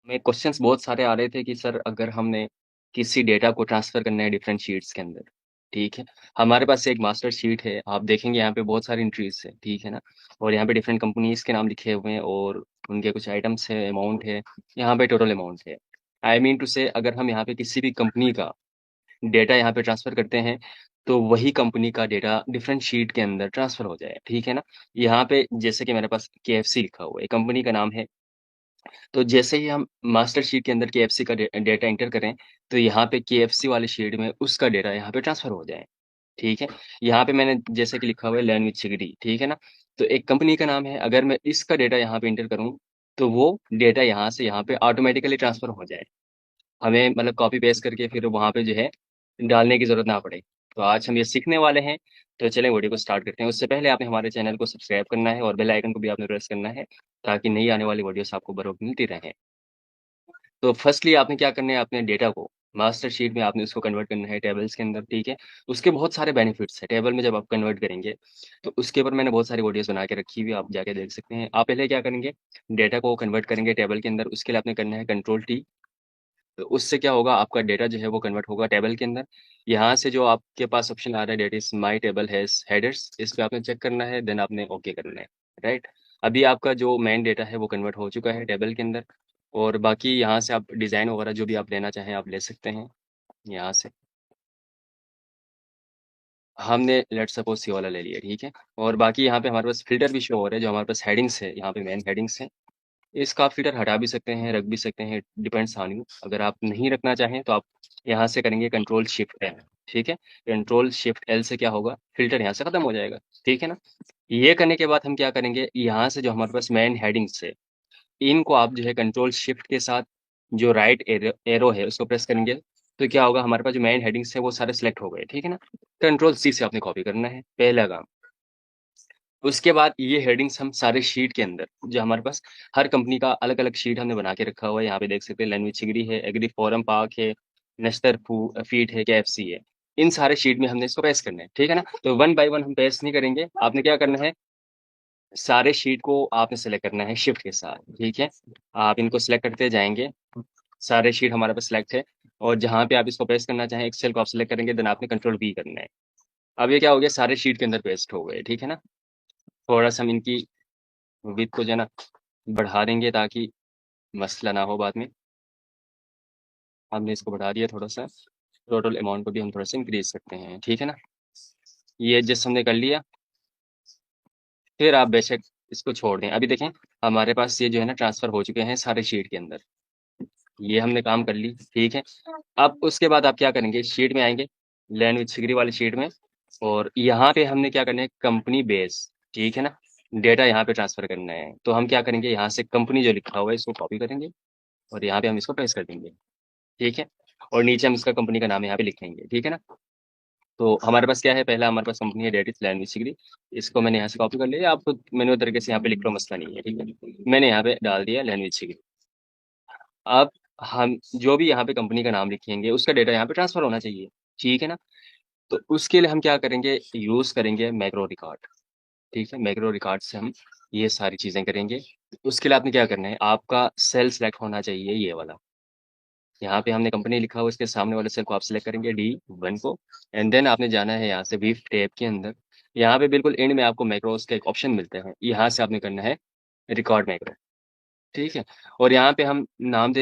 में क्वेश्चंस बहुत सारे आ रहे थे कि सर अगर हमने किसी डेटा को ट्रांसफ़र करना है डिफरेंट शीट्स के अंदर, ठीक है? हमारे पास एक मास्टर शीट है, आप देखेंगे यहाँ पे बहुत सारी एंट्रीज़ है, ठीक है ना? और यहाँ पे डिफरेंट कंपनीज़ के नाम लिखे हुए हैं और उनके कुछ आइटम्स है, अमाउंट है, यहाँ पे टोटल अमाउंट है। आई मीन टू से अगर हम यहाँ पे किसी भी कंपनी का डेटा यहाँ पे ट्रांसफ़र करते हैं, तो वही कंपनी का डेटा डिफरेंट शीट के अंदर ट्रांसफ़र हो जाए, ठीक है ना? यहाँ पे जैसे कि मेरे पास केएफसी लिखा हुआ है, कंपनी का नाम है, तो जैसे ही हम मास्टर शीट के अंदर केएफसी का डेटा एंटर करें, तो यहाँ पे केएफसी वाली शीट में उसका डेटा यहाँ पे ट्रांसफ़र हो जाए, ठीक है? यहाँ पे मैंने जैसे कि लिखा हुआ है लर्न विथ सिक्योरिटी, ठीक है ना? तो एक कंपनी का नाम है, अगर मैं इसका डेटा यहाँ पे एंटर करूँ, तो वो डेटा यहाँ से यहाँ पे ऑटोमैटिकली ट्रांसफ़र हो जाए। हमें मतलब कॉपी पेस्ट करके फिर वहाँ पे जो है, डालने की ज़रूरत ना पड़े। तो आज हम ये सीखने वाले हैं, तो चलें वीडियो को स्टार्ट करते हैं। उससे पहले आपने हमारे चैनल को सब्सक्राइब करना है और बेल आइकन को भी आपने प्रेस करना है, ताकि नई आने वाली वीडियोज़ आपको बर वक़्त मिलती रहें। तो फर्स्टली आपने क्या करना है, अपने डेटा को मास्टर शीट में आपने उसको कन्वर्ट करना है टेबल्स के अंदर, ठीक है? उसके बहुत सारे बेनिफिट्स हैं, टेबल में जब आप कन्वर्ट करेंगे, तो उसके ऊपर मैंने बहुत सारी वीडियोज़ बना के रखी हुई है, आप जाके देख सकते हैं। आप पहले क्या करेंगे, डेटा को कन्वर्ट करेंगे टेबल के अंदर, उसके लिए आपने करना है कंट्रोल टी। तो उससे क्या होगा, आपका डेटा जो है वो कन्वर्ट होगा टेबल के अंदर। यहाँ से जो आपके पास ऑप्शन आ रहा है that is my table has headers, इस पे आपने चेक करना है, देन आपने ओके करना है, राइट? अभी आपका जो मेन डेटा है वो कन्वर्ट हो चुका है टेबल के अंदर और बाकी यहाँ से आप डिज़ाइन वगैरह जो भी आप लेना चाहें आप ले सकते हैं, यहाँ से। हमने लेट्स सपोज़ ये वाला ले लिया, ठीक है? और बाकी यहाँ पे हमारे पास फ़िल्टर भी शो हो रहा है, जो हमारे पास हेडिंग्स है, यहाँ पे मेन हेडिंग्स हैं। इसका आप फ़िल्टर हटा भी सकते हैं, रख भी सकते हैं, डिपेंड्स ऑन यू। अगर आप नहीं रखना चाहें तो आप यहाँ से करेंगे कंट्रोल शिफ्ट एल, ठीक है? कंट्रोल शिफ्ट एल से क्या होगा, फ़िल्टर यहाँ से खत्म हो जाएगा, ठीक है ना? ये करने के बाद हम क्या करेंगे, यहाँ से जो हमारे पास मेन हेडिंग्स है, इनको आप जो है कंट्रोल शिफ्ट के साथ जो राइट एरो है उसको प्रेस करेंगे, तो क्या होगा, हमारे पास जो मेन हेडिंग्स है वो सारे सिलेक्ट हो गए, ठीक है ना? कंट्रोल सी से आपने कॉपी करना है, पहला काम। उसके बाद ये हेडिंग्स हम सारे शीट के अंदर जो हमारे पास हर कंपनी का अलग-अलग शीट हमने बना के रखा हुआ है, यहाँ पे देख सकते हैं लैंग्वेज चिगरी है, एग्री फोरम पार्क है, नेस्टर फीड है, केएफसी है। इन सारे शीट में हमने इसको पेस्ट करना है, ठीक है ना? तो वन बाय वन हम पेस्ट नहीं करेंगे, आपने क्या करना है, सारे शीट को आपने सेलेक्ट करना है शिफ्ट के साथ, ठीक है? आप इनको सेलेक्ट करते जाएँगे, सारे शीट हमारे पास सेलेक्ट है और जहाँ पे आप इसको पेस्ट करना चाहें, एक्सेल को आप सेलेक्ट करेंगे, देन आपने कंट्रोल वी करना है। अब ये क्या हो गया, सारे शीट के अंदर पेस्ट हो गए, ठीक है ना? थोड़ा-सा हम इनकी विड्थ को जो है ना बढ़ा देंगे ताकि मसला ना हो बाद में। हमने इसको बढ़ा दिया थोड़ा-सा, टोटल अमाउंट को भी हम थोड़ा-सा इंक्रीज़ करते हैं, ठीक है ना? ये एडजस्ट हमने कर लिया, फिर आप बेशक इसको छोड़ दें। अभी देखें, हमारे पास ये जो है ना ट्रांसफ़र हो चुके हैं सारे शीट के अंदर। ये हमने काम कर ली, ठीक है? अब उसके बाद आप क्या करेंगे, शीट में आएँगे, लैंड विथ सिक्योरिटी वाली शीट में और यहाँ पे हमने क्या करना है, कंपनी बेस, ठीक है ना? डेटा यहाँ पे ट्रांसफ़र करना है। तो हम क्या करेंगे, यहाँ से कंपनी जो लिखा हुआ है इसको कॉपी करेंगे और यहाँ पे हम इसको पेस्ट कर देंगे। ठीक है? और नीचे हम इसका कंपनी का नाम यहाँ पे लिखेंगे, ठीक है ना? तो हमारे पास क्या है, पहला हमारे पास कंपनी है दैट इज़ लैंड बेसिकली, इसको मैंने यहाँ से कॉपी कर लिया, आप मैनुअल तरीके से यहाँ पे लिख लो मसला नहीं है, ठीक है? मैंने यहाँ पे डाल दिया लैंड बेसिकली। अब हम जो भी यहाँ पे कंपनी का नाम लिखेंगे, उसका डेटा यहाँ पे ट्रांसफ़र होना चाहिए, ठीक है ना? तो उसके लिए हम क्या करेंगे, यूज़ करेंगे मैक्रो रिकॉर्ड, ठीक है? मैक्रो रिकॉर्ड से हम ये सारी चीज़ें करेंगे। उसके लिए आपने क्या करना है, आपका सेल सेलेक्ट होना चाहिए ये वाला। यहाँ पे हमने कंपनी लिखा हुआ है, इसके सामने वाले सेल को आप सेलेक्ट करेंगे D1 को एंड देन आपने जाना है यहाँ से विव टैब के अंदर। यहाँ पे बिल्कुल एंड में आपको मैक्रोज़ का एक ऑप्शन मिलता है, यहाँ से आपने करना है रिकॉर्ड मैक्रो, ठीक है? और यहाँ पे हम नाम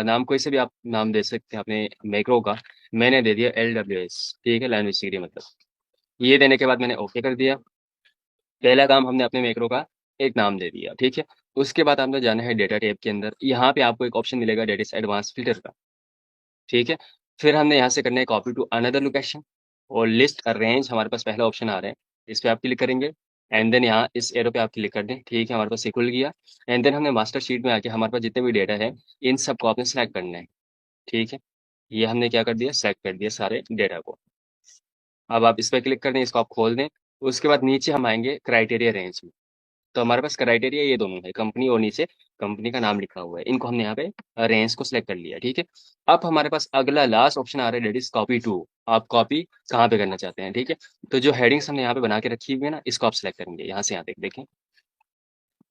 नाम कोई से भी आप नाम दे सकते हैं अपने मैक्रो का। मैंने दे दिया LWS, ठीक है? लैंग्वेज सीरी मतलब। ये देने के बाद मैंने ओके कर दिया। पहला काम हमने अपने मैक्रो का एक नाम दे दिया, ठीक है? उसके बाद आपने जाना है डेटा टैब के अंदर, यहाँ पे आपको एक ऑप्शन मिलेगा दैट इज़ एडवांस फिल्टर का। ठीक है? फिर हमने यहाँ से करना है कॉपी टू अनदर लोकेशन और लिस्ट अरेंज हमारे पास पहला ऑप्शन आ रहा है, इस पे आप क्लिक करेंगे एंड देन यहाँ इस एरो पे आप क्लिक कर दें, ठीक है? हमारे पास ये खुल गया एंड देन हमने मास्टर शीट में आके हमारे पास जितने भी डेटा है, इन सबको आपने सेलेक्ट करना है, ठीक है? ये हमने क्या कर दिया, सेलेक्ट कर दिया सारे डेटा को। अब आप इस पे क्लिक कर दें, इसको आप खोल दें, उसके बाद नीचे हम आएँगे क्राइटेरिया रेंज में। तो हमारे पास क्राइटेरिया ये दोनों है, कंपनी और नीचे कंपनी का नाम लिखा हुआ है। इनको हमने यहाँ पे रेंज को सिलेक्ट कर लिया, ठीक है? अब हमारे पास अगला लास्ट ऑप्शन आ रहा है दैट इज़ कॉपी टू। आप कॉपी कहाँ पे करना चाहते हैं, ठीक है? तो जो हेडिंग्स हमने यहाँ पे बना के रखी हुई है ना, इसको आप सिलेक्ट करेंगे यहाँ से यहाँ तक देखें।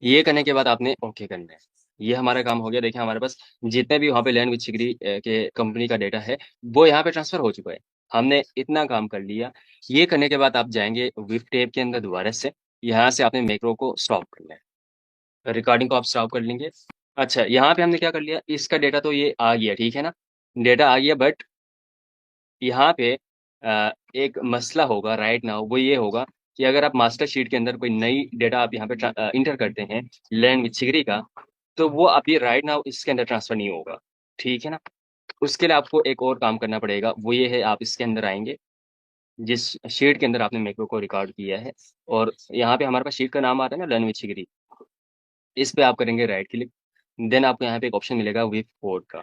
ये करने के बाद आपने ओके करना है। ये हमारा काम हो गया। देखिए हमारे पास जितने भी वहाँ पे लैंड विथ सिक्योरिटी के कंपनी का डेटा है, वो यहाँ पे ट्रांसफ़र हो चुका है। हमने इतना काम कर लिया। ये करने के बाद आप जाएँगे विव टेब के अंदर दोबारा से, यहाँ से आपने मैक्रो को स्टॉप करना है। रिकॉर्डिंग को आप स्टॉप कर लेंगे। अच्छा, यहाँ पे हमने क्या कर लिया, इसका डेटा तो ये आ गया, ठीक है ना? डेटा आ गया, बट यहाँ पे एक मसला होगा राइट नाउ, वो ये होगा कि अगर आप मास्टर शीट के अंदर कोई नई डेटा आप यहाँ पे एंटर करते हैं लैंड विथ सिगरी का, तो वो अभी राइट नाउ इसके अंदर ट्रांसफ़र नहीं होगा, ठीक है ना? उसके लिए आपको एक और काम करना पड़ेगा, वो ये है आप इसके अंदर आएँगे, जिस शीट के अंदर आपने मैक्रो को रिकॉर्ड किया है और यहाँ पे हमारे पास शीट का नाम आ रहा है ना लर्न विथ सिगरी, इस पे आप करेंगे राइट क्लिक, देन आपको यहाँ पे एक ऑप्शन मिलेगा विव कोड का।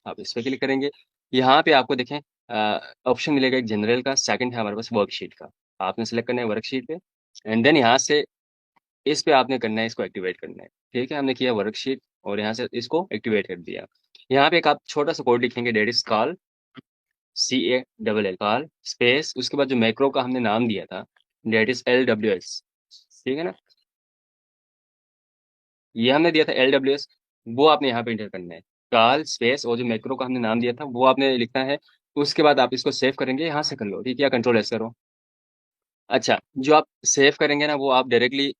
आप इस पे क्लिक करेंगे। यहाँ पे आपको देखें ऑप्शन मिलेगा एक जनरल का, सेकंड है हमारे पास वर्कशीट का। आपने सेलेक्ट करना है वर्कशीट पे एंड देन यहाँ से इस पे आपने करना है, इसको एक्टिवेट करना है। ठीक है? हमने किया वर्कशीट और यहाँ से इसको एक्टिवेट कर दिया। यहाँ पे एक आप छोटा-सा कोड लिखेंगे that is call CALL call space उसके बाद जो मैक्रो का हमने नाम दिया था दैट इज़ LWS ठीक है ना? ये हमने दिया था LWS वो आपने यहाँ पे एंटर करना है। कॉल स्पेस और जो मैक्रो का हमने नाम दिया था वो आपने लिखना है। उसके बाद आप इसको सेव करेंगे यहाँ से कर लो, ठीक है? या कंट्रोल एस करो। अच्छा, जो आप सेव करेंगे ना वो आप डायरेक्टली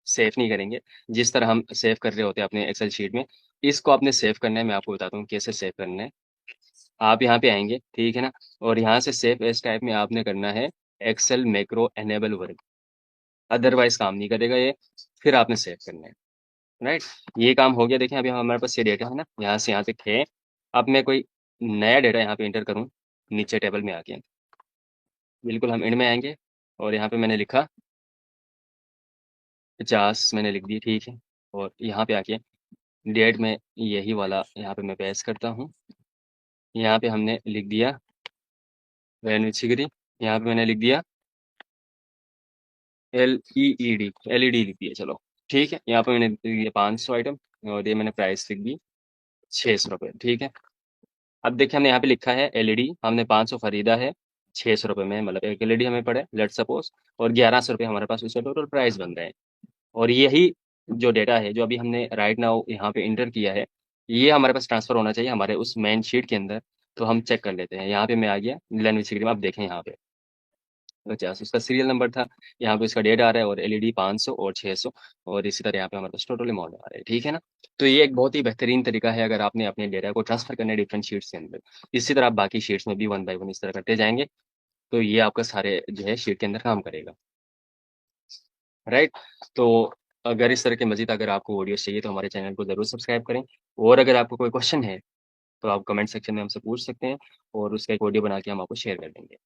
सेव नहीं करेंगे। जिस तरह हम सेव कर रहे होते हैं अपने एक्सेल शीट में, इसको आपने सेव करना है, मैं आपको बताता हूँ कैसे सेव करना है। आप यहाँ पे आएँगे, ठीक है ना? और यहाँ से सेव एज़ टाइप में आपने करना है Excel macro enable work, otherwise काम नहीं करेगा ये, फिर आपने सेव करना है। राइट? ये काम हो गया देखिए अभी हमारे पास ये डेटा है ना, यहाँ से यहाँ तक है। अब मैं कोई नया डेटा यहाँ पे एंटर करूँ, नीचे टेबल में आके, बिल्कुल हम एंड में आएँगे और यहाँ पे मैंने लिखा 50 मैंने लिख दी, ठीक है? और यहाँ पे आके डेट में यही वाला यहाँ पे मैं पेस्ट करता हूँ। यहाँ पे हमने लिख दिया बेनिफिशियरी, यहाँ पे मैंने लिख दिया LEED, LED लिख दिया चलो, ठीक है? यहाँ पे मैंने लिख दिया 500 आइटम और ये मैंने प्राइस लिख दी ₹600 ठीक है? अब देखिए हमने यहाँ पे लिखा है एलईडी हमने 500 खरीदा है, ₹600 में मतलब एक एलईडी हमें पड़ा है लेट्स सपोज़ और ₹1100 हमारे पास उसका टोटल प्राइस बन रहा है। और यही जो डेटा है, जो अभी हमने राइट नाउ यहाँ पे एंटर किया है, ये हमारे पास ट्रांसफ़र होना चाहिए हमारे उस मेन शीट के अंदर, तो हम चेक कर लेते हैं। यहाँ पे मैं आ गया लैंग्वेज सीरीज़ में आप देखें यहाँ पे 50 उसका सीरियल नंबर था, यहाँ पे इसका डेट आ रहा है और एलईडी 500 और 600 और इसी तरह यहाँ पे हमारे पास टोटल अमाउंट आ रहा है, ठीक है ना? तो ये एक बहुत ही बेहतरीन तरीका है अगर आपने अपने डेटा को ट्रांसफ़र करना है डिफरेंट शीट्स के अंदर। इसी तरह आप बाकी शीट्स में भी वन बाय वन इस तरह करते जाएँगे, तो ये आपका सारे जो है शीट के अंदर काम करेगा, राइट? तो अगर इस तरह के मज़ीद अगर आपको वीडियोज़ चाहिए तो हमारे चैनल को ज़रूर सब्सक्राइब करें और अगर आपको कोई क्वेश्चन है, तो आप कमेंट सेक्शन में हमसे पूछ सकते हैं और उसका एक ऑडियो बना के हम आपको शेयर कर देंगे।